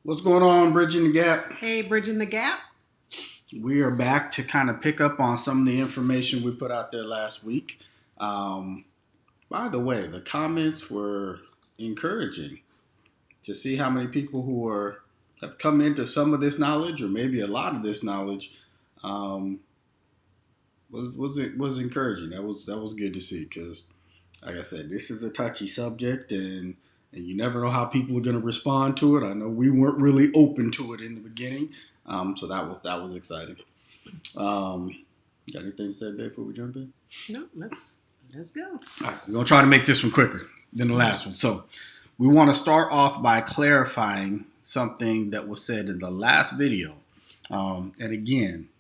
What's going on, Bridging the Gap? Hey, Bridging the Gap. We are back to kind of pick up on some of the information we put out there last week. Um, by the way, the comments were encouraging to see how many people who have come into some of this knowledge, or maybe a lot of this knowledge, um, was encouraging. That was good to see because, like I said, this is a touchy subject, and you never know how people are going to respond to it. I know we weren't really open to it in the beginning, so that was exciting. Um, got anything to say, babe, before we jump in? No, let's go. All right, we're gonna try to make this one quicker than the last one. So we want to start off by clarifying something that was said in the last video. And again,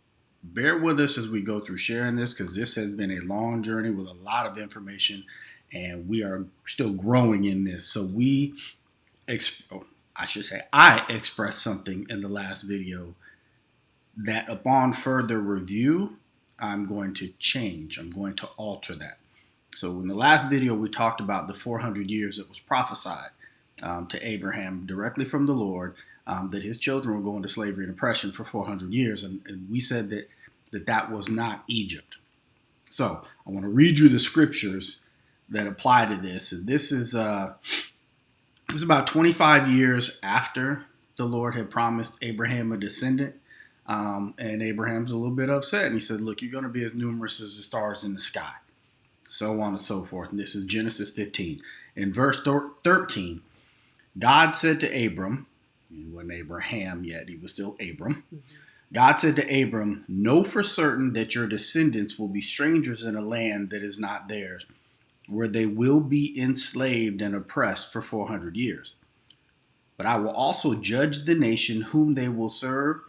bear with us as we go through sharing this because this has been a long journey with a lot of information, and we are still growing in this. So I expressed something in the last video that upon further review, I'm going to change. I'm going to alter that. So in the last video, we talked about the 400 years that was prophesied to Abraham directly from the Lord, that his children were going to slavery and oppression for 400 years. And we said that was not Egypt. So I want to read you the scriptures that apply to this. And this is about 25 years after the Lord had promised Abraham a descendant. And Abraham's a little bit upset. And he said, look, you're going to be as numerous as the stars in the sky. So on and so forth. And this is Genesis 15. In verse 13, God said to Abram, he wasn't Abraham yet, he was still Abram. God said to Abram, know for certain that your descendants will be strangers in a land that is not theirs, where they will be enslaved and oppressed for 400 years. But I will also judge the nation whom they will serve,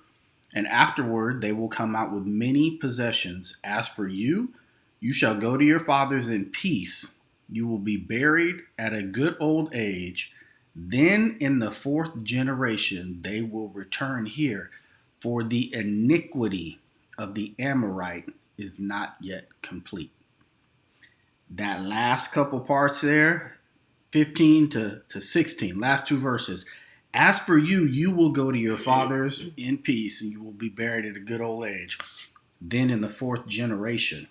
and afterward they will come out with many possessions. As for you, you shall go to your fathers in peace. You will be buried at a good old age. Then in the fourth generation they will return here, for the iniquity of the Amorite is not yet complete. That last couple parts there, 15 to 16, last two verses. As for you, you will go to your fathers in peace, and you will be buried at a good old age. Then in the fourth generation,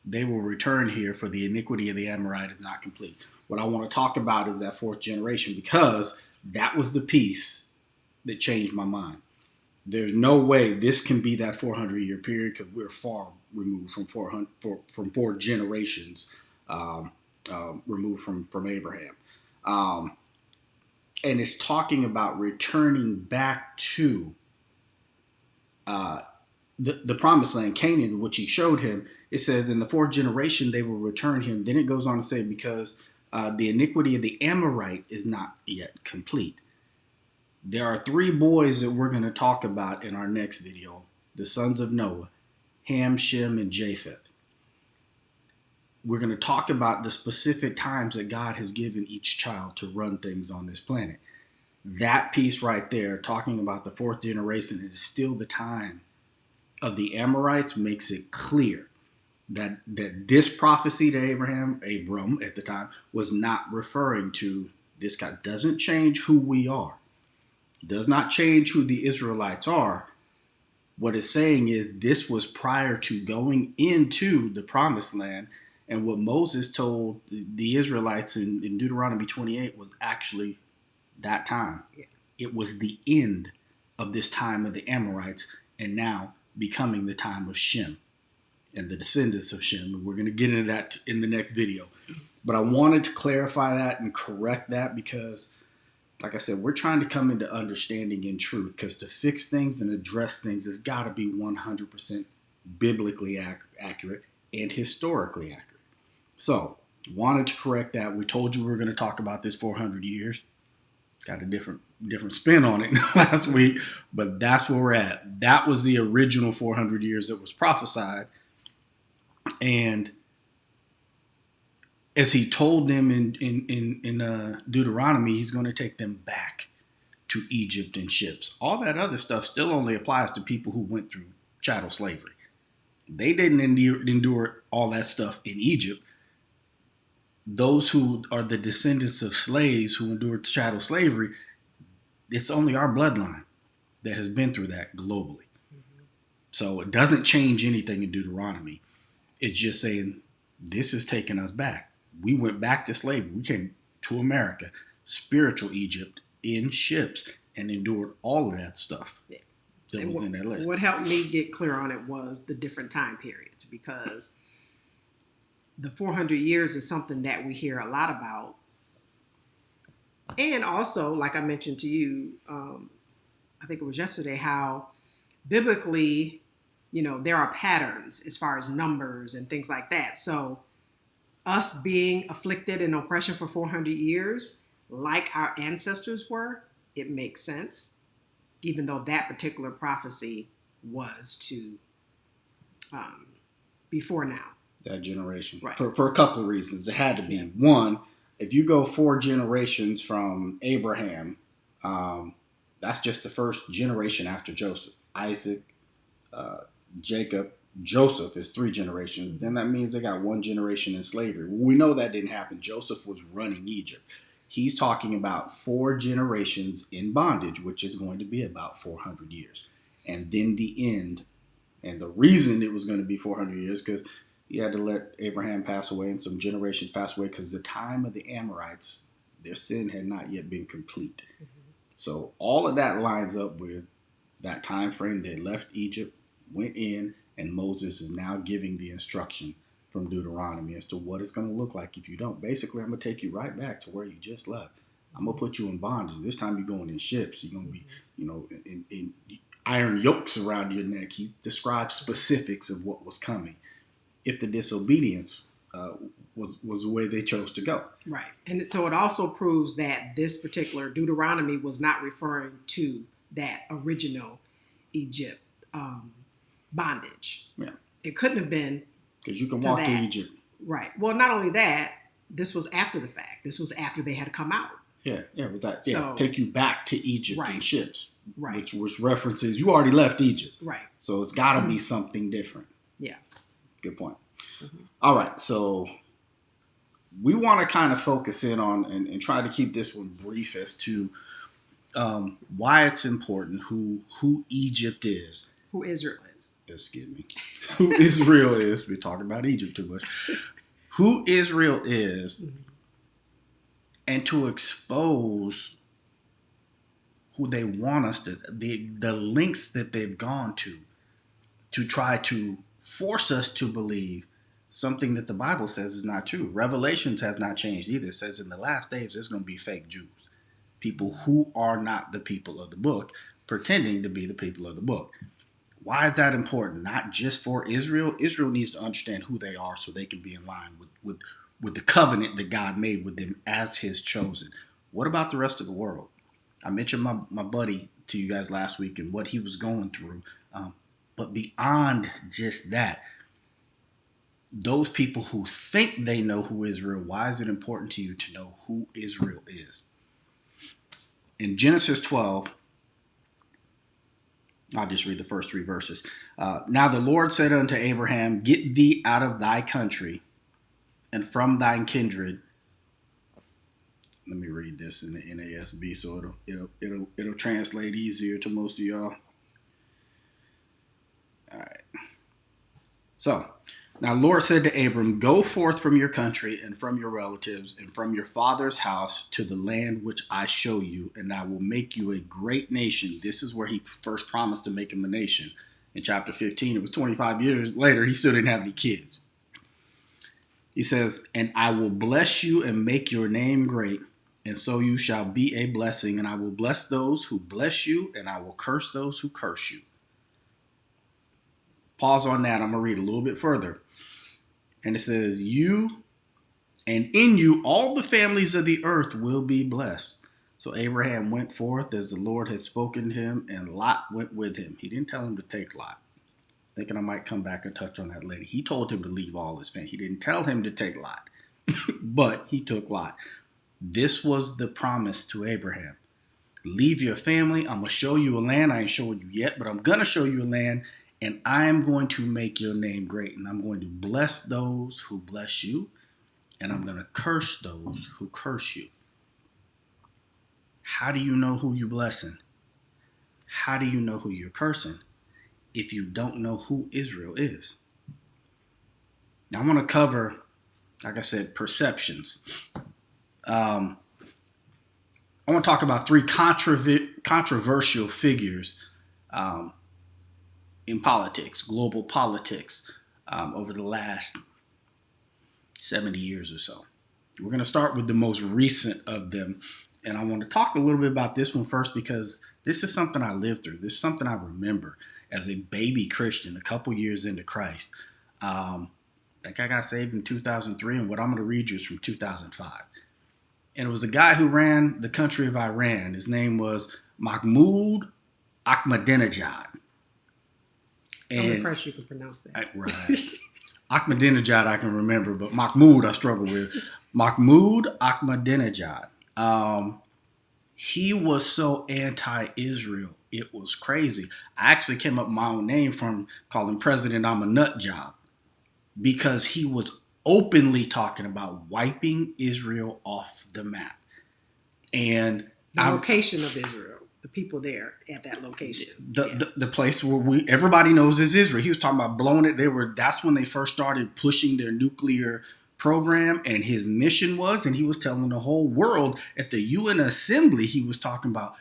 they will return here, for the iniquity of the Amorite is not complete. What I want to talk about is that fourth generation, because that was the piece that changed my mind. There's no way this can be that 400-year period because we're far removed from four generations removed from Abraham. And it's talking about returning back to the promised land, Canaan, which he showed him. It says in the fourth generation they will return him. Then it goes on to say because the iniquity of the Amorite is not yet complete. There are three boys that we're going to talk about in our next video, the sons of Noah, Ham, Shem, and Japheth. We're going to talk about the specific times that God has given each child to run things on this planet. That piece right there, talking about the fourth generation, it is still the time of the Amorites, makes it clear that this prophecy to Abram at the time, was not referring to this guy. Doesn't change who we are. Does not change who the Israelites are. What it's saying is this was prior to going into the promised land, and what Moses told the Israelites in Deuteronomy 28 was actually that time. It was the end of this time of the Amorites, and now becoming the time of Shem and the descendants of Shem. And we're going to get into that in the next video. But I wanted to clarify that and correct that because, like I said, we're trying to come into understanding and truth, because to fix things and address things has got to be 100% biblically accurate and historically accurate. So, wanted to correct that. We told you we were going to talk about this 400 years. Got a different spin on it last week, but that's where we're at. That was the original 400 years that was prophesied. And as he told them in Deuteronomy, he's going to take them back to Egypt in ships. All that other stuff still only applies to people who went through chattel slavery. They didn't endure all that stuff in Egypt. those who are the descendants of slaves who endured chattel slavery, it's only our bloodline that has been through that globally. So it doesn't change anything in Deuteronomy. It's just saying this is taking us back. We went back to slavery. We came to America, spiritual Egypt, in ships, and endured all of that stuff that was in that list. What helped me get clear on it was the different time periods, because the 400 years is something that we hear a lot about. And also, like I mentioned to you, I think it was yesterday, how biblically, there are patterns as far as numbers and things like that. So us being afflicted in oppression for 400 years, like our ancestors were, it makes sense, even though that particular prophecy was to before now. That generation. Right. For a couple of reasons. It had to be. Yeah. One, if you go 4 generations from Abraham, that's just the first generation after Joseph. Isaac, Jacob, Joseph is 3 generations. Then that means they got 1 generation in slavery. Well, we know that didn't happen. Joseph was running Egypt. He's talking about 4 generations in bondage, which is going to be about 400 years. And then the end. And the reason it was going to be 400 years because he had to let Abraham pass away and some generations pass away because the time of the Amorites, their sin had not yet been complete. Mm-hmm. So all of that lines up with that time frame. They left Egypt, went in, and Moses is now giving the instruction from Deuteronomy as to what it's going to look like if you don't. Basically, I'm going to take you right back to where you just left. I'm going to put you in bondage. This time you're going in ships. You're going to be, in iron yokes around your neck. He describes specifics of what was coming if the disobedience was the way they chose to go. Right. And so it also proves that this particular Deuteronomy was not referring to that original Egypt bondage. Yeah. It couldn't have been. Because you can walk to Egypt. Right. Well, not only that, this was after the fact. This was after they had come out. Yeah, with that. Yeah, so, take you back to Egypt in ships. Right. Which references you already left Egypt. Right. So it's got to be something different. Yeah. Good point. Mm-hmm. All right. So we want to kind of focus in on and try to keep this one brief as to why it's important, who Egypt is. Who Israel is. Excuse me. Who Israel is. We're talking about Egypt too much. Who Israel is, mm-hmm. and to expose who they want us to, the links that they've gone to try to force us to believe something that the Bible says is not true. Revelations has not changed either. It says in the last days there's going to be fake Jews. People who are not the people of the book, pretending to be the people of the book. Why is that important? Not just for Israel. Israel needs to understand who they are so they can be in line with the covenant that God made with them as his chosen. What about the rest of the world? I mentioned my buddy to you guys last week and what he was going through. But beyond just that, those people who think they know who Israel, why is it important to you to know who Israel is? In Genesis 12, I'll just read the first 3 verses. Now the Lord said unto Abraham, get thee out of thy country and from thine kindred. Let me read this in the NASB so it'll translate easier to most of y'all. All right. So, now Lord said to Abram, go forth from your country and from your relatives and from your father's house to the land which I show you, and I will make you a great nation. This is where he first promised to make him a nation. In chapter 15, it was 25 years later, he still didn't have any kids. He says, and I will bless you and make your name great, and so you shall be a blessing, and I will bless those who bless you, and I will curse those who curse you. Pause on that. I'm going to read a little bit further. And it says, you and in you all the families of the earth will be blessed. So Abraham went forth as the Lord had spoken to him, and Lot went with him. He didn't tell him to take Lot. Thinking I might come back and touch on that later. He told him to leave all his family. He didn't tell him to take Lot, but he took Lot. This was the promise to Abraham. Leave your family. I'm going to show you a land. I ain't showing you yet, but I'm going to show you a land. And I am going to make your name great, and I'm going to bless those who bless you, and I'm going to curse those who curse you. How do you know who you're blessing? How do you know who you're cursing if you don't know who Israel is? Now, I want to cover, like I said, perceptions. I want to talk about three controversial figures um, in politics, global politics, over the last 70 years or so. We're going to start with the most recent of them. And I want to talk a little bit about this one first because this is something I lived through. This is something I remember as a baby Christian, a couple years into Christ. I think I got saved in 2003, and what I'm going to read you is from 2005. And it was a guy who ran the country of Iran. His name was Mahmoud Ahmadinejad. I'm impressed you can pronounce that. Right. Ahmadinejad I can remember, but Mahmoud I struggle with. Mahmoud Ahmadinejad. He was so anti-Israel, it was crazy. I actually came up with my own name from calling President I'm a nut job because he was openly talking about wiping Israel off the map. And the location of Israel, the people there at that location, the place where everybody knows is Israel. He was talking about blowing it. That's when they first started pushing their nuclear program, and his mission was, and he was telling the whole world at the UN Assembly, he was talking about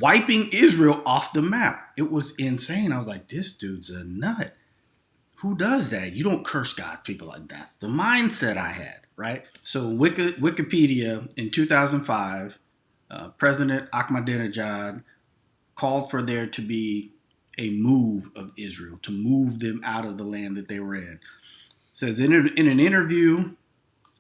wiping Israel off the map. It was insane. I was like, this dude's a nut. Who does that? You don't curse God, people like that. That's the mindset I had, right? So Wikipedia in 2005, President Ahmadinejad called for there to be a move of Israel, to move them out of the land that they were in. It says in an interview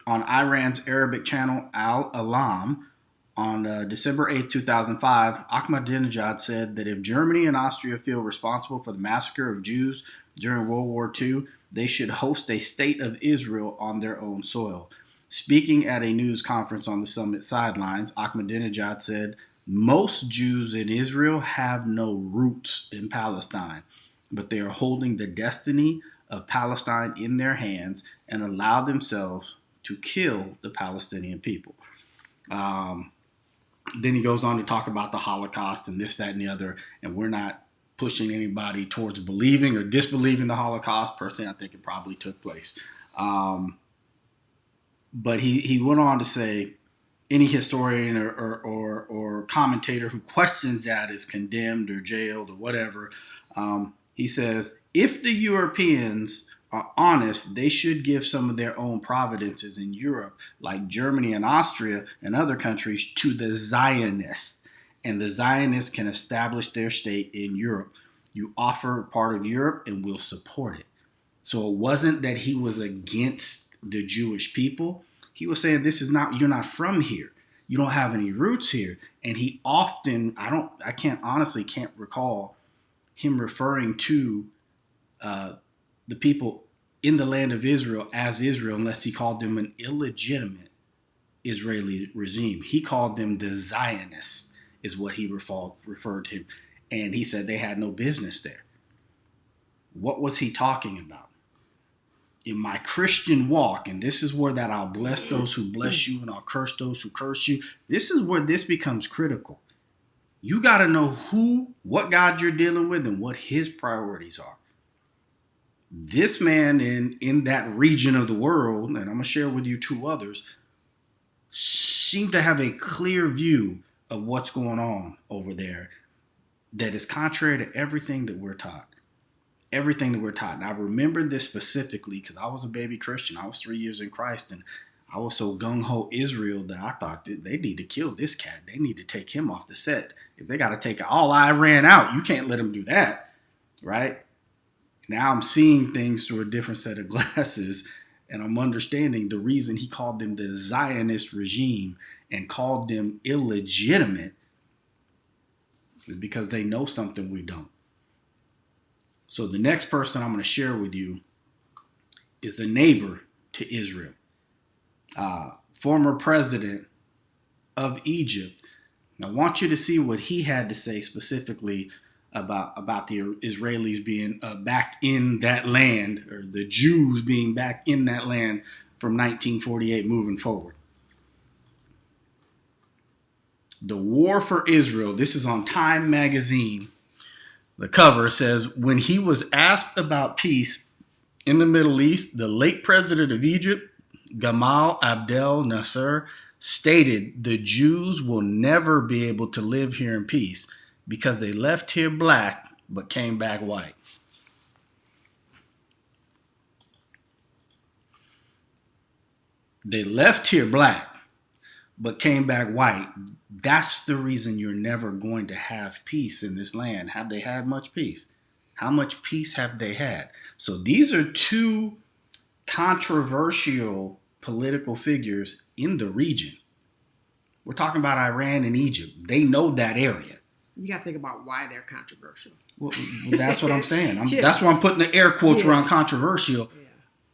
on Iran's Arabic channel Al Alam on December 8, 2005, Ahmadinejad said that if Germany and Austria feel responsible for the massacre of Jews during World War II, they should host a state of Israel on their own soil. Speaking at a news conference on the summit sidelines, Ahmadinejad said, most Jews in Israel have no roots in Palestine, but they are holding the destiny of Palestine in their hands and allow themselves to kill the Palestinian people. Then he goes on to talk about the Holocaust and this, that, and the other, and we're not pushing anybody towards believing or disbelieving the Holocaust. Personally, I think it probably took place. But he went on to say, any historian or commentator who questions that is condemned or jailed or whatever. He says, if the Europeans are honest, they should give some of their own providences in Europe, like Germany and Austria and other countries, to the Zionists. And the Zionists can establish their state in Europe. You offer part of Europe and we'll support it. So it wasn't that he was against the Jewish people. He was saying, this is not, you're not from here. You don't have any roots here. And he often, I can't recall him referring to the people in the land of Israel as Israel unless he called them an illegitimate Israeli regime. He called them the Zionists is what he referred to. And he said they had no business there. What was he talking about? In my Christian walk, and this is where that I'll bless those who bless you and I'll curse those who curse you. This is where this becomes critical. You got to know what God you're dealing with and what his priorities are. This man in that region of the world, and I'm going to share with you two others, seem to have a clear view of what's going on over there that is contrary to everything that we're taught. Everything that we're taught. And I remember this specifically because I was a baby Christian. I was 3 years in Christ, and I was so gung-ho Israel that I thought that they need to kill this cat. They need to take him off the set. If they got to take all Iran out, you can't let them do that, right? Now I'm seeing things through a different set of glasses, and I'm understanding the reason he called them the Zionist regime and called them illegitimate is because they know something we don't. So the next person I'm going to share with you is a neighbor to Israel, former president of Egypt. I want you to see what he had to say specifically about the Israelis being back in that land, or the Jews being back in that land from 1948 moving forward. The War for Israel. This is on Time magazine. The cover says, when he was asked about peace in the Middle East, the late president of Egypt, Gamal Abdel Nasser, stated the Jews will never be able to live here in peace because they left here black but came back white. They left here black but came back white. That's the reason you're never going to have peace in this land. Have they had much peace? How much peace have they had? So these are two controversial political figures in the region. We're talking about Iran and Egypt. They know that area. You got to think about why they're controversial. Well, that's what I'm saying. Yeah. That's why I'm putting the air quotes around controversial. Yeah.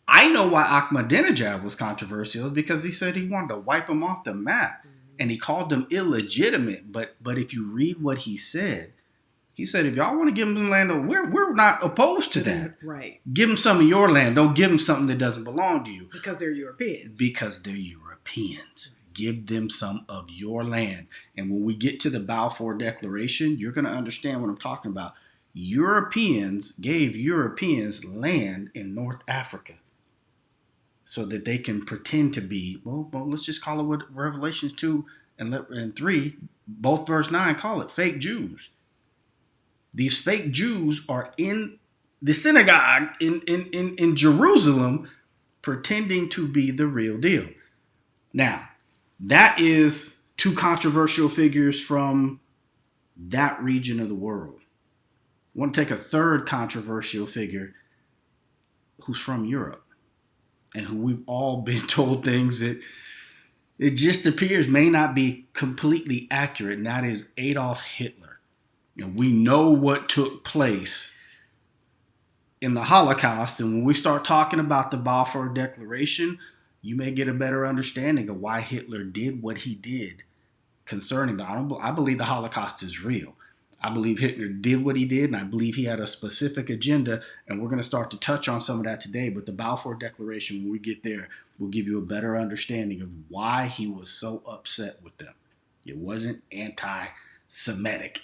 I know why Ahmadinejad was controversial because he said he wanted to wipe them off the map, and he called them illegitimate. But if you read what he said if y'all want to give them land, we're not opposed to that. Right. Give them some of your land. Don't give them something that doesn't belong to you. Because they're Europeans. Give them some of your land. And when we get to the Balfour Declaration, you're going to understand what I'm talking about. Europeans gave Europeans land in North Africa so that they can pretend to be, well let's just call it what Revelations 2 and 3, both verse 9, call it fake Jews. These fake Jews are in the synagogue in Jerusalem pretending to be the real deal. Now, that is two controversial figures from that region of the world. I want to take a third controversial figure who's from Europe and who we've all been told things that it just appears may not be completely accurate, and that is Adolf Hitler. And we know what took place in the Holocaust, and when we start talking about the Balfour Declaration, you may get a better understanding of why Hitler did what he did concerning I believe the Holocaust is real. I believe Hitler did what he did, and I believe he had a specific agenda, and we're going to start to touch on some of that today. But the Balfour Declaration, when we get there, will give you a better understanding of why he was so upset with them. It wasn't anti-Semitic.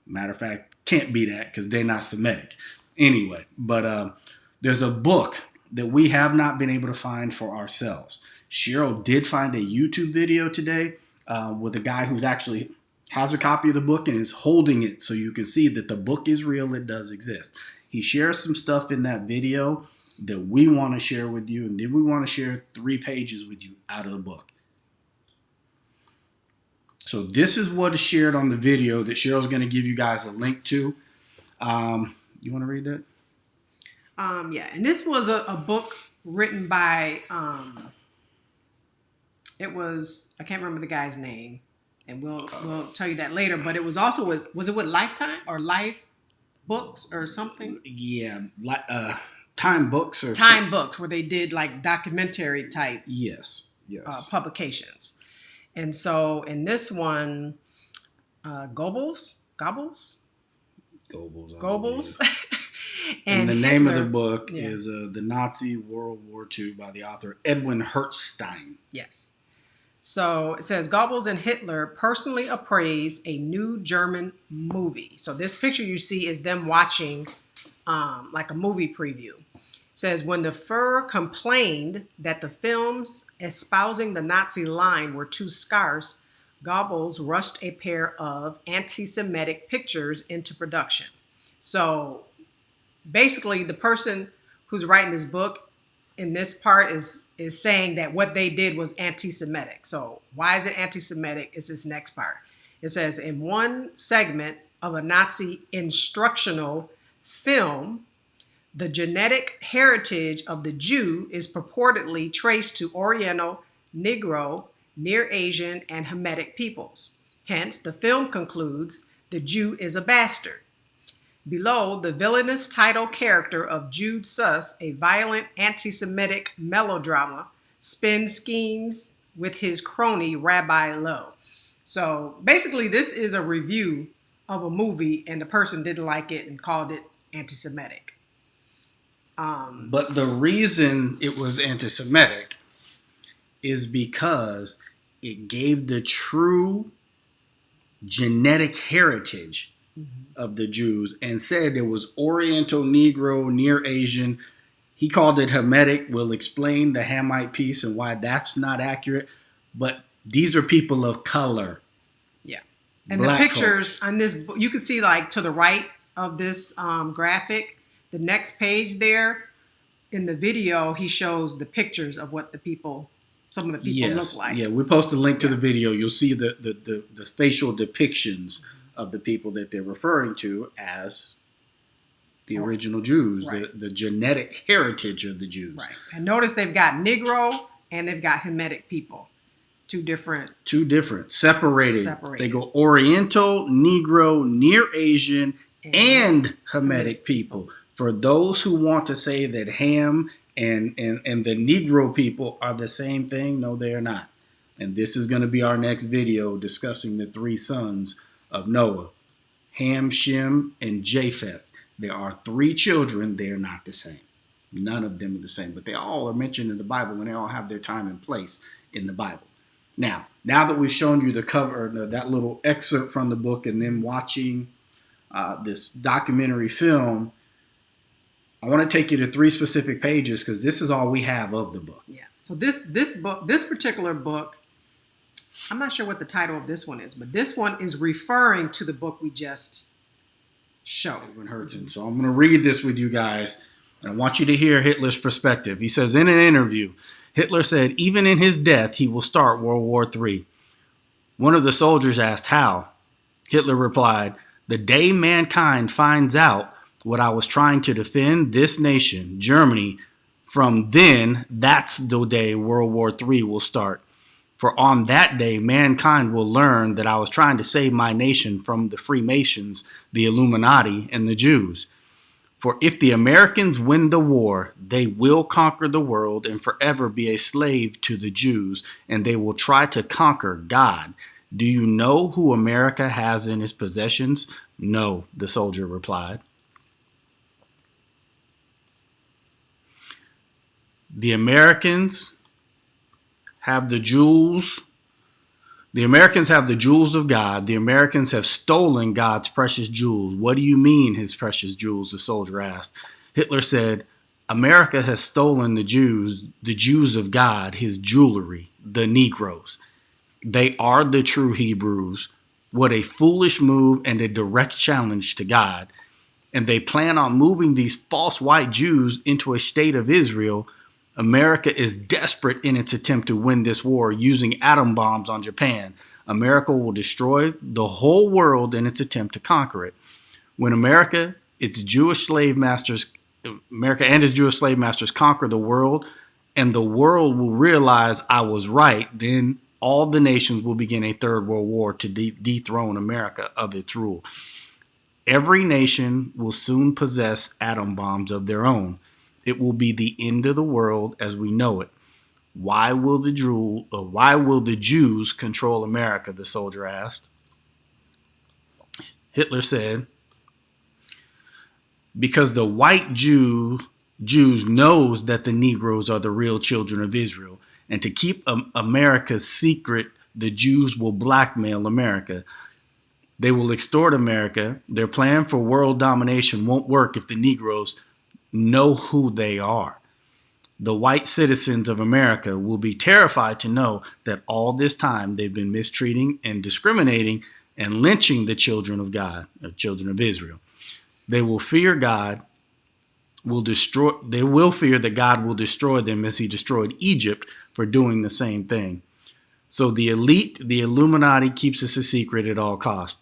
Matter of fact, can't be that because they're not Semitic. Anyway, but there's a book that we have not been able to find for ourselves. Cheryl did find a YouTube video today with a guy who's actually has a copy of the book and is holding it so you can see that the book is real. It does exist. He shares some stuff in that video that we want to share with you, and then we want to share 3 pages with you out of the book. So this is what is shared on the video that Cheryl's going to give you guys a link to. You want to read that? Yeah, and this was a book written by, it was, I can't remember the guy's name, and we'll tell you that later, but it was also, was it with Lifetime or Life Books or something? Yeah, Time Books. Time Books, where they did like documentary type yes. Publications. And so in this one, Goebbels. And the name of the book is The Nazi World War II by the author Edwin Hertzstein. Yes. So it says Goebbels and Hitler personally appraised a new German movie. So this picture you see is them watching like a movie preview. It says when the Fuhrer complained that the films espousing the Nazi line were too scarce, Goebbels rushed a pair of anti-Semitic pictures into production. So basically the person who's writing this book in this part is saying that what they did was anti-Semitic. So why is it anti-Semitic? It's this next part. It says in one segment of a Nazi instructional film, the genetic heritage of the Jew is purportedly traced to Oriental, Negro, Near Asian, and Hamitic peoples. Hence, the film concludes, the Jew is a bastard. Below, the villainous title character of Jude Suss, a violent anti-Semitic melodrama, spins schemes with his crony Rabbi Lowe. So basically, this is a review of a movie, and the person didn't like it and called it anti-Semitic. But the reason it was anti-Semitic is because it gave the true genetic heritage of the Jews and said there was Oriental, Negro, Near Asian. He called it Hamitic. We'll explain the Hamite piece and why that's not accurate. But these are people of color. Yeah. And Black the pictures folks. on this, you can see like to the right of this graphic, the next page there in the video, he shows the pictures of what the people, some of the people look like. Yeah, we post a link to the video. You'll see the facial depictions of the people that they're referring to as the original Jews, the genetic heritage of the Jews. Right. And notice they've got Negro and they've got Hamitic people. Two different, separated. They go Oriental, Negro, Near Asian, and Hamitic people. For those who want to say that Ham and the Negro people are the same thing, no, they are not. And this is going to be our next video discussing the three sons of Noah, Ham, Shem, and Japheth. There are three children. They are not the same. None of them are the same, but they all are mentioned in the Bible and they all have their time and place in the Bible. Now that we've shown you the cover, that little excerpt from the book, and then watching this documentary film, I want to take you to three specific pages because this is all we have of the book. Yeah. So this book, this particular book, I'm not sure what the title of this one is, but this one is referring to the book we just showed. Edwin Hurton. So I'm going to read this with you guys, and I want you to hear Hitler's perspective. He says, in an interview, Hitler said, even in his death, he will start World War III. One of the soldiers asked how. Hitler replied, the day mankind finds out what I was trying to defend, this nation, Germany, from then, that's the day World War III will start. For on that day, mankind will learn that I was trying to save my nation from the Freemasons, the Illuminati, and the Jews. For if the Americans win the war, they will conquer the world and forever be a slave to the Jews, and they will try to conquer God. Do you know who America has in its possessions? No, the soldier replied. The Americans have the jewels. The Americans have the jewels of God. The Americans have stolen God's precious jewels. What do you mean, his precious jewels? The soldier asked. Hitler said, America has stolen the Jews of God, his jewelry, the Negroes. They are the true Hebrews. What a foolish move and a direct challenge to God. And they plan on moving these false white Jews into a state of Israel. America is desperate in its attempt to win this war using atom bombs on Japan. America will destroy the whole world in its attempt to conquer it. When America and its Jewish slave masters conquer the world, and the world will realize I was right, then all the nations will begin a third world war to dethrone America of its rule. Every nation will soon possess atom bombs of their own. It will be the end of the world as we know it. Why will the Jews control America? The soldier asked. Hitler said, because the white Jews knows that the Negroes are the real children of Israel. And to keep America's secret, the Jews will blackmail America. They will extort America. Their plan for world domination won't work if the Negroes know who they are. The white citizens of America will be terrified to know that all this time they've been mistreating and discriminating and lynching the children of God, or children of Israel. They will fear that God will destroy them as he destroyed Egypt for doing the same thing. So the elite, the Illuminati, keeps this a secret at all costs.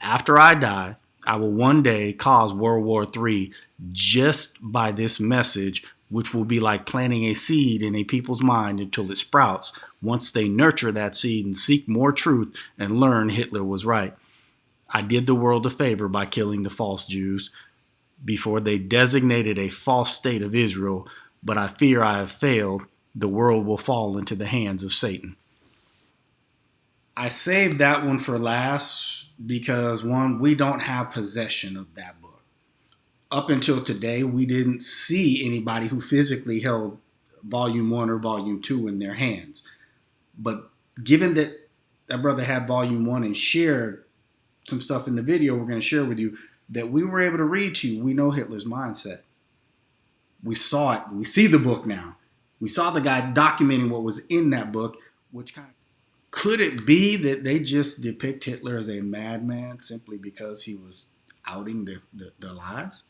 After I die, I will one day cause World War III just by this message, which will be like planting a seed in a people's mind until it sprouts. Once they nurture that seed and seek more truth and learn Hitler was right. I did the world a favor by killing the false Jews before they designated a false state of Israel, but I fear I have failed. The world will fall into the hands of Satan. I saved that one for last because, one, we don't have possession of that book. up until today, we didn't see anybody who physically held Volume 1 or Volume 2 in their hands. But given that that brother had Volume 1 and shared some stuff in the video we're going to share with you that we were able to read to you, we know Hitler's mindset. We saw it. We see the book now. We saw the guy documenting what was in that book, which kind of could it be that they just depict Hitler as a madman simply because he was outing the lies?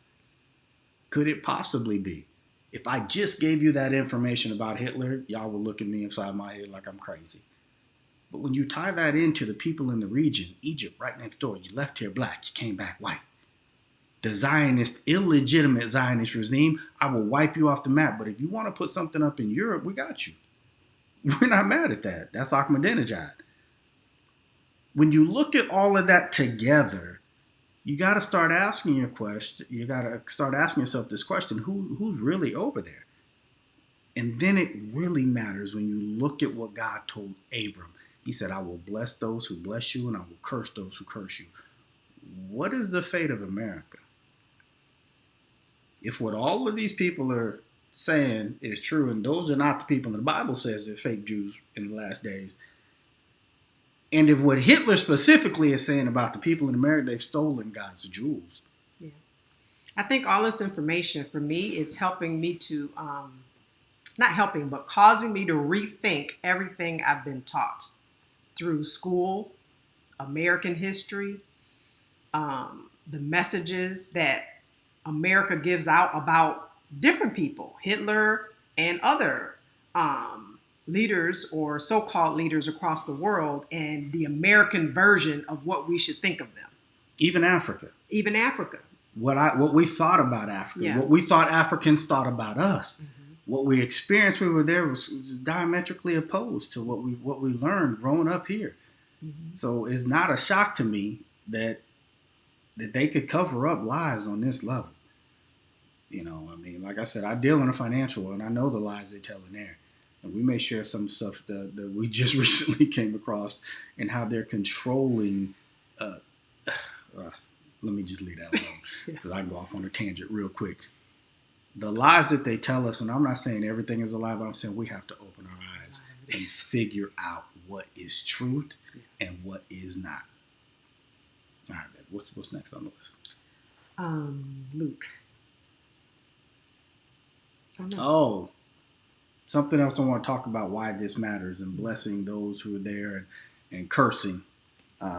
Could it possibly be? If I just gave you that information about Hitler, y'all would look at me upside my head like I'm crazy. But when you tie that into the people in the region, Egypt right next door, you left here black, you came back white. The Zionist, illegitimate Zionist regime, I will wipe you off the map. But if you want to put something up in Europe, we got you. We're not mad at that. That's Ahmadinejad. When you look at all of that together, you got to start asking your question. You got to start asking yourself this question: who's really over there? And then it really matters when you look at what God told Abram. He said, "I will bless those who bless you, and I will curse those who curse you." What is the fate of America? If what all of these people are saying is true, and those are not the people, and the Bible says they're fake Jews in the last days, and if what Hitler specifically is saying about the people in America, they've stolen God's jewels. Yeah. I think all this information for me is helping me to, not helping, but causing me to rethink everything I've been taught through school, American history, the messages that America gives out about different people, Hitler and other leaders or so-called leaders across the world, and the American version of what we should think of them. Even Africa. Even Africa. What we thought about Africa, Yeah. what we thought Africans thought about us, Mm-hmm. what we experienced when we were there was diametrically opposed to what we learned growing up here. Mm-hmm. So it's not a shock to me that they could cover up lies on this level. You know, I mean, like I said, I deal in a financial world, and I know the lies they tell in there. And we may share some stuff that we just recently came across and how they're controlling. Let me just leave that alone because I can go off on a tangent real quick. The lies that they tell us, and I'm not saying everything is a lie, but I'm saying we have to open our eyes and figure out what is truth and what is not. All right, what's next on the list? Luke. Oh, something else I want to talk about why this matters and blessing those who are there and cursing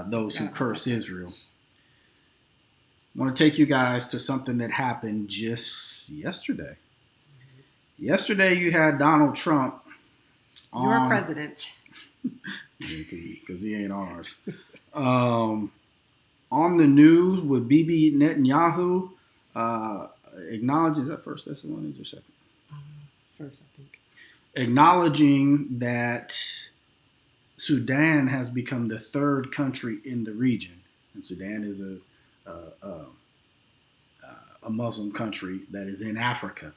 those who curse Israel. I want to take you guys to something that happened just yesterday. Yesterday, you had Donald Trump Your president. Because he ain't ours. On the news with Bibi Netanyahu acknowledging, is that First Thessalonians or second? First, I think. Acknowledging that Sudan has become the third country in the region. And Sudan is a Muslim country that is in Africa.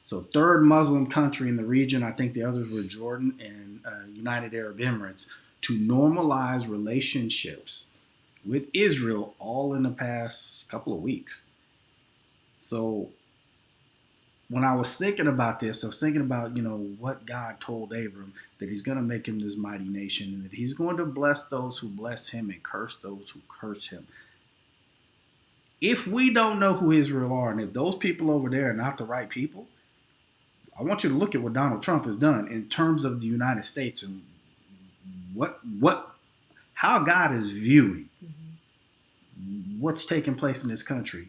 So third Muslim country in the region. I think the others were Jordan and United Arab Emirates, to normalize relationships with Israel all in the past couple of weeks. So when I was thinking about this, I was thinking about, what God told Abram, that he's going to make him this mighty nation and that he's going to bless those who bless him and curse those who curse him. If we don't know who Israel are, and if those people over there are not the right people, I want you to look at what Donald Trump has done in terms of the United States and how God is viewing what's taking place in this country,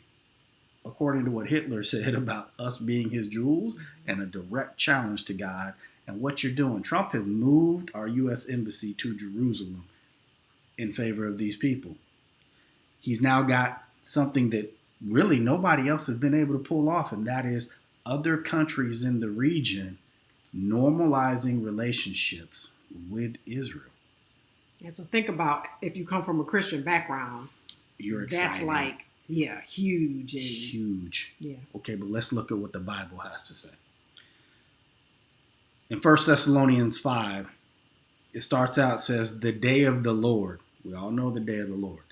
according to what Hitler said about us being his jewels, and a direct challenge to God and what you're doing. Trump has moved our U.S. embassy to Jerusalem in favor of these people. He's now got something that really nobody else has been able to pull off, and that is other countries in the region normalizing relationships with Israel. And so think about, if you come from a Christian background, you're excited. That's like, huge. Huge. Yeah. Okay, but let's look at what the Bible has to say. In 1 Thessalonians 5, it starts out, says, the day of the Lord. We all know the day of the Lord.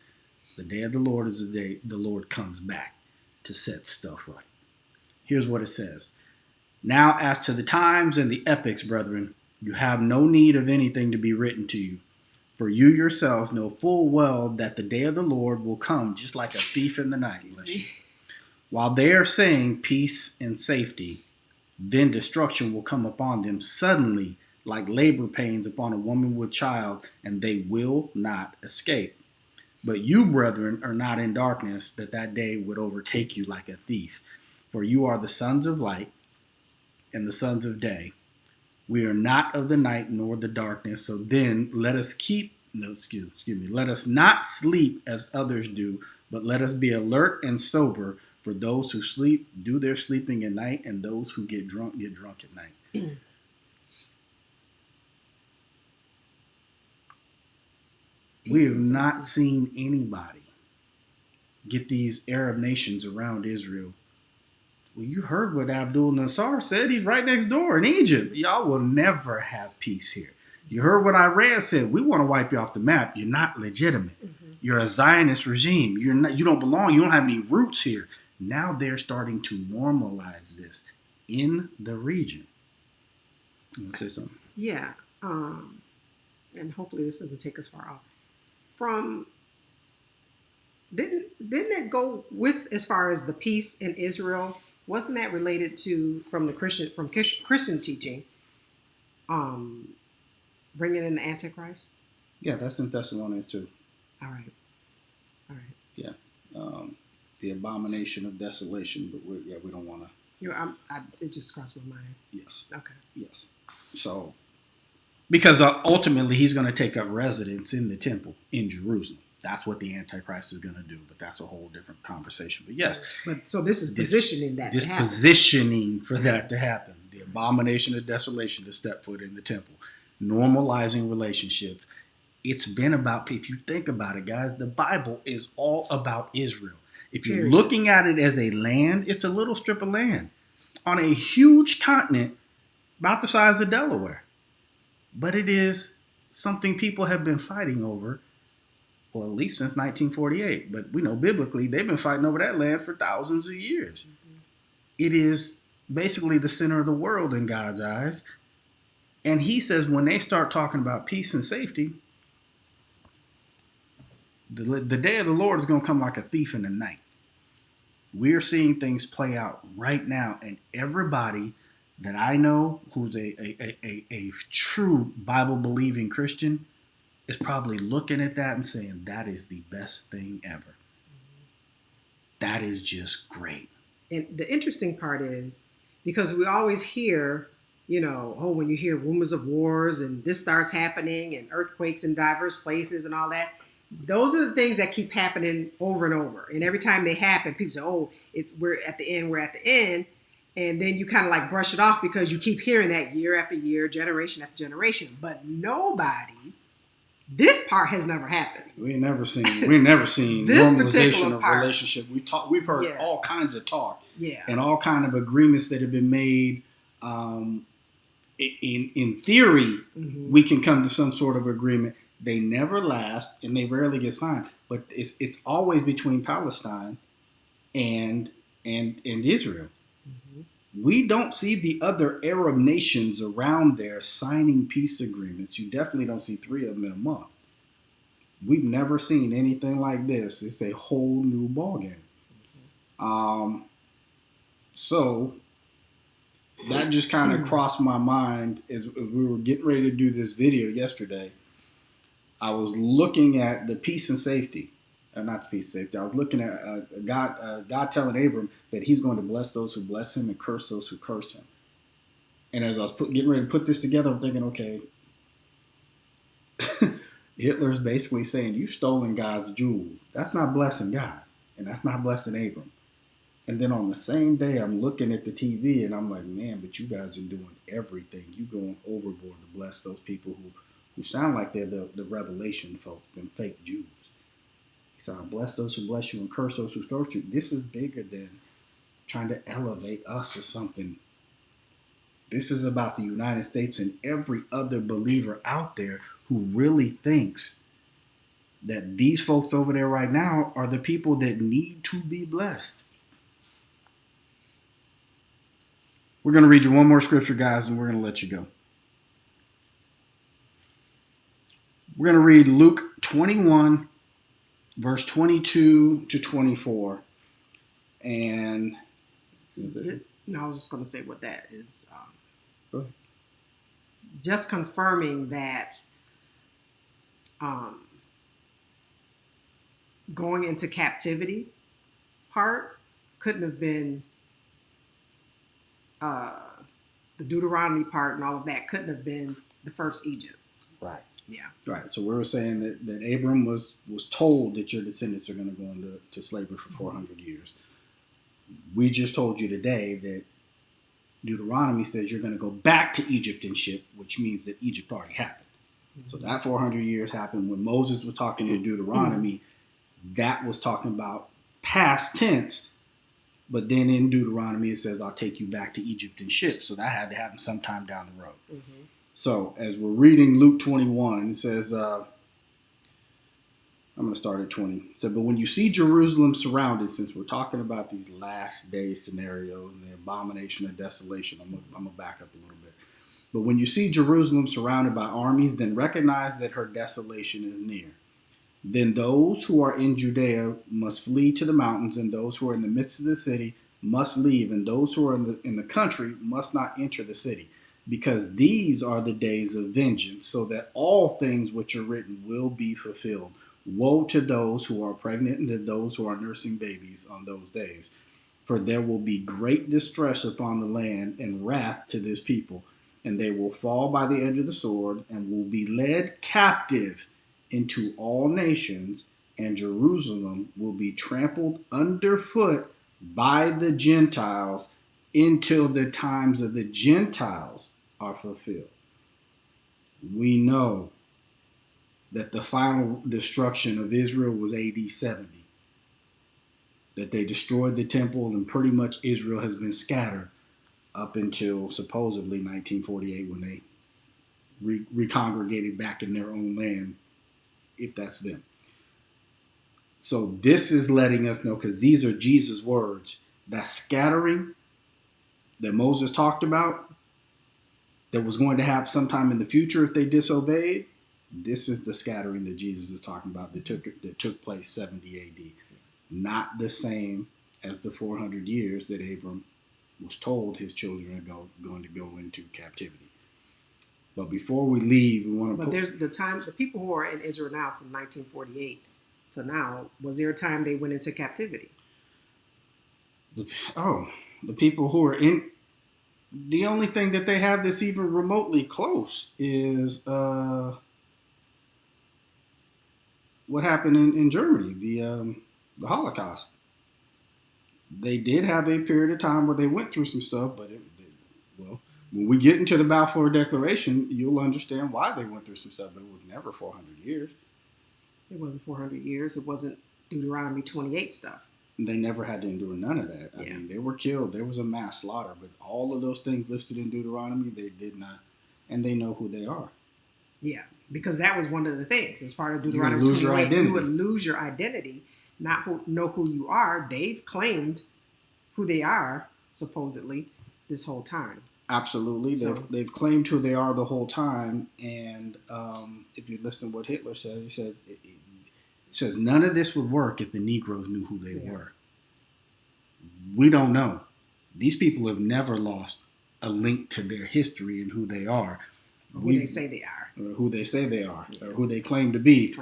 The day of the Lord is the day the Lord comes back. to set stuff right. Here's what it says. Now, as to the times and the epochs, brethren, you have no need of anything to be written to you. For you yourselves know full well that the day of the Lord will come just like a thief in the night. Bless you. While they are saying peace and safety, then destruction will come upon them suddenly, like labor pains upon a woman with child, and they will not escape. But you, brethren, are not in darkness, that that day would overtake you like a thief. For you are the sons of light and the sons of day. We are not of the night nor the darkness. So then let us let us not sleep as others do, but let us be alert and sober. For those who sleep do their sleeping at night, and those who get drunk at night. We have not seen anybody get these Arab nations around Israel. Well, you heard what Abdul Nasser said. He's right next door in Egypt. Y'all will never have peace here. You heard what Iran said. We want to wipe you off the map. You're not legitimate. Mm-hmm. You're a Zionist regime. You're not. You don't belong. You don't have any roots here. Now they're starting to normalize this in the region. You want to say something? Yeah. And hopefully this doesn't take us far off. Didn't it go with, as far as the peace in Israel? Wasn't that related to from Christian teaching, bringing in the Antichrist? Yeah, that's in Thessalonians too. All right. Yeah, the abomination of desolation, but we don't want to. It just crossed my mind. Yes. Okay. Yes. So, because ultimately he's going to take up residence in the temple in Jerusalem. That's what the Antichrist is going to do, but that's a whole different conversation. But yes. But so this is positioning that. This positioning for that to happen. The abomination of desolation to step foot in the temple. Normalizing relationships. It's been about, if you think about it, guys, the Bible is all about Israel. If you're looking at it as a land, it's a little strip of land on a huge continent about the size of Delaware. But it is something people have been fighting over, or at least since 1948. But we know biblically they've been fighting over that land for thousands of years. Mm-hmm. It is basically the center of the world in God's eyes. And he says when they start talking about peace and safety, the day of the Lord is going to come like a thief in the night. We're seeing things play out right now, and everybody that I know who's a true Bible-believing Christian is probably looking at that and saying, that is the best thing ever. That is just great. And the interesting part is, because we always hear, when you hear rumors of wars and this starts happening and earthquakes in diverse places and all that, those are the things that keep happening over and over. And every time they happen, people say, we're at the end. And then you kind of like brush it off because you keep hearing that year after year, generation after generation. But this part has never happened. We've never seen normalization of relationship. We've heard all kinds of talk, and all kind of agreements that have been made. In theory, mm-hmm. we can come to some sort of agreement. They never last, and they rarely get signed. But it's always between Palestine and Israel. Mm-hmm. We don't see the other Arab nations around there signing peace agreements. You definitely don't see 3 of them in a month. We've never seen anything like this. It's a whole new ballgame. Mm-hmm. So that just kind of crossed my mind as we were getting ready to do this video yesterday. I was looking at the peace and safety. Not the peace and safety. I was looking at God telling Abram that he's going to bless those who bless him and curse those who curse him. And as I was getting ready to put this together, I'm thinking, okay, Hitler's basically saying, you've stolen God's jewels. That's not blessing God. And that's not blessing Abram. And then on the same day, I'm looking at the TV and I'm like, man, but you guys are doing everything. You going overboard to bless those people who sound like they're the revelation folks, them fake Jews. He said, I'll bless those who bless you and curse those who curse you. This is bigger than trying to elevate us as something. This is about the United States and every other believer out there who really thinks that these folks over there right now are the people that need to be blessed. We're going to read you one more scripture, guys, and we're going to let you go. We're going to read Luke 21, verse 22 to 24. And no, I was just going to say what that is. Go ahead. Just confirming that going into captivity part couldn't have been the Deuteronomy part and all of that couldn't have been the first Egypt. Right. Yeah. Right. So we were saying that Abram was told that your descendants are going to go into slavery for 400 years. We just told you today that Deuteronomy says you're going to go back to Egypt in ship, which means that Egypt already happened. Mm-hmm. So that 400 years happened when Moses was talking in Deuteronomy. That was talking about past tense, but then in Deuteronomy it says, I'll take you back to Egypt in ships. So that had to happen sometime down the road. Mm-hmm. So as we're reading Luke 21, it says, I'm going to start at 20. It said, but when you see Jerusalem surrounded, since we're talking about these last day scenarios and the abomination of desolation, I'm going to back up a little bit. But when you see Jerusalem surrounded by armies, then recognize that her desolation is near. Then those who are in Judea must flee to the mountains, and those who are in the midst of the city must leave, and those who are in the country must not enter the city, because these are the days of vengeance, so that all things which are written will be fulfilled. Woe to those who are pregnant and to those who are nursing babies on those days, for there will be great distress upon the land and wrath to this people, and they will fall by the edge of the sword and will be led captive into all nations, and Jerusalem will be trampled underfoot by the Gentiles until the times of the Gentiles are fulfilled. We know that the final destruction of Israel was AD 70. That they destroyed the temple and pretty much Israel has been scattered up until supposedly 1948 when they recongregated back in their own land, if that's them. So this is letting us know, because these are Jesus' words, that scattering that Moses talked about that was going to happen sometime in the future if they disobeyed, this is the scattering that Jesus is talking about that took place 70 AD. Not the same as the 400 years that Abram was told his children are going to go into captivity. But before we leave, we want to there's the people who are in Israel now from 1948 to now, was there a time they went into captivity? The people who are in, the only thing that they have that's even remotely close is what happened in Germany, the Holocaust. They did have a period of time where they went through some stuff, but when we get into the Balfour Declaration, you'll understand why they went through some stuff, but it was never 400 years. It wasn't 400 years. It wasn't Deuteronomy 28 stuff. They never had to endure none of that. I mean, they were killed. There was a mass slaughter, but all of those things listed in Deuteronomy, they did not, and they know who they are. Yeah, because that was one of the things. As part of Deuteronomy 28, you would lose your identity, not know who you are. They've claimed who they are, supposedly, this whole time. Absolutely. So, they've claimed who they are the whole time. And if you listen to what Hitler says, he said, it says none of this would work if the Negroes knew who they were. We don't know. These people have never lost a link to their history and who they are. Who they say they are. Or who they say they are. Or who they claim to be.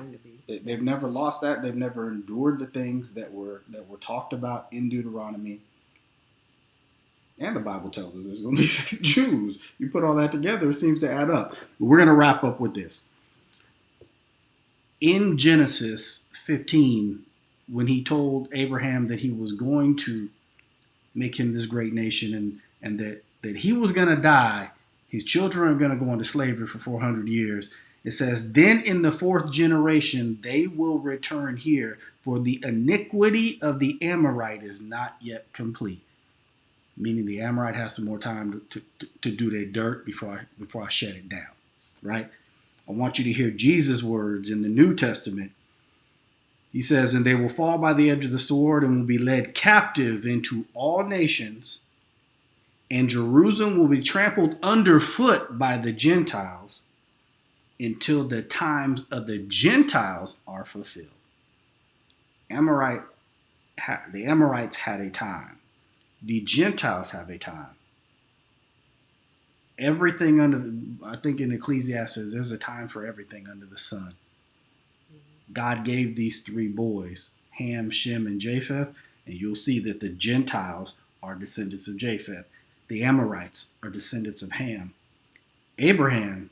They've never lost that. They've never endured the things that were talked about in Deuteronomy. And the Bible tells us there's going to be fake Jews. You put all that together, it seems to add up. But we're going to wrap up with this. In Genesis 15, when he told Abraham that he was going to make him this great nation and that he was going to die, his children are going to go into slavery for 400 years. It says, then in the fourth generation, they will return here, for the iniquity of the Amorite is not yet complete. Meaning the Amorite has some more time to do their dirt before I shut it down, right? I want you to hear Jesus' words in the New Testament. He says, and they will fall by the edge of the sword and will be led captive into all nations, And Jerusalem will be trampled underfoot by the Gentiles until the times of the Gentiles are fulfilled. The Amorites had a time. The Gentiles have a time. Everything I think in Ecclesiastes, there's a time for everything under the sun. God gave these three boys, Ham, Shem, and Japheth, and you'll see that the Gentiles are descendants of Japheth. The Amorites are descendants of Ham. Abraham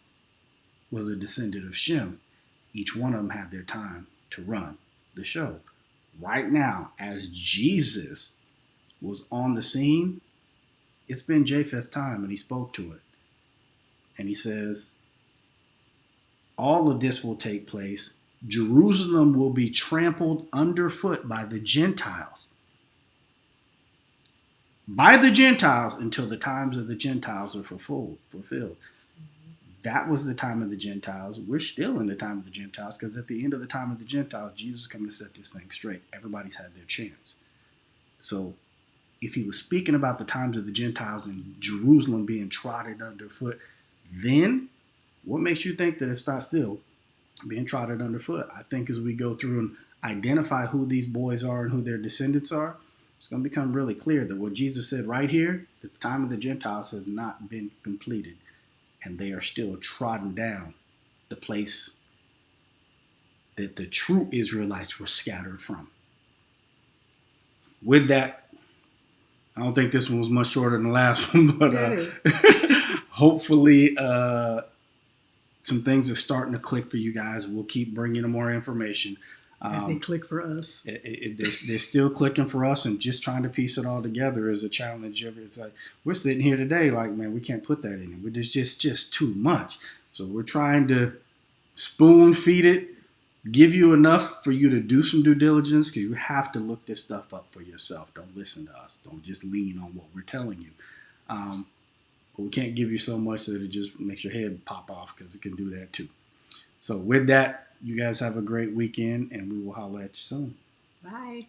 was a descendant of Shem. Each one of them had their time to run the show. Right now, as Jesus was on the scene, it's been Japheth's time, and he spoke to it. And he says, all of this will take place. Jerusalem will be trampled underfoot by the Gentiles. By the Gentiles until the times of the Gentiles are fulfilled. That was the time of the Gentiles. We're still in the time of the Gentiles because at the end of the time of the Gentiles, Jesus is coming to set this thing straight. Everybody's had their chance. So if he was speaking about the times of the Gentiles and Jerusalem being trodden underfoot, then what makes you think that it's not still being trodden underfoot? I think as we go through and identify who these boys are and who their descendants are, it's going to become really clear that what Jesus said right here, that the time of the Gentiles has not been completed, and they are still trodden down the place that the true Israelites were scattered from. With that, I don't think this one was much shorter than the last one, but hopefully some things are starting to click for you guys. We'll keep bringing them more information. As they click for us. They're still clicking for us, and just trying to piece it all together is a challenge. It's like we're sitting here today like, man, we can't put that in it. There's just too much. So we're trying to spoon feed it, give you enough for you to do some due diligence, because you have to look this stuff up for yourself. Don't listen to us. Don't just lean on what we're telling you. But we can't give you so much that it just makes your head pop off, because it can do that too. So with that, you guys have a great weekend, and we will holler at you soon. Bye.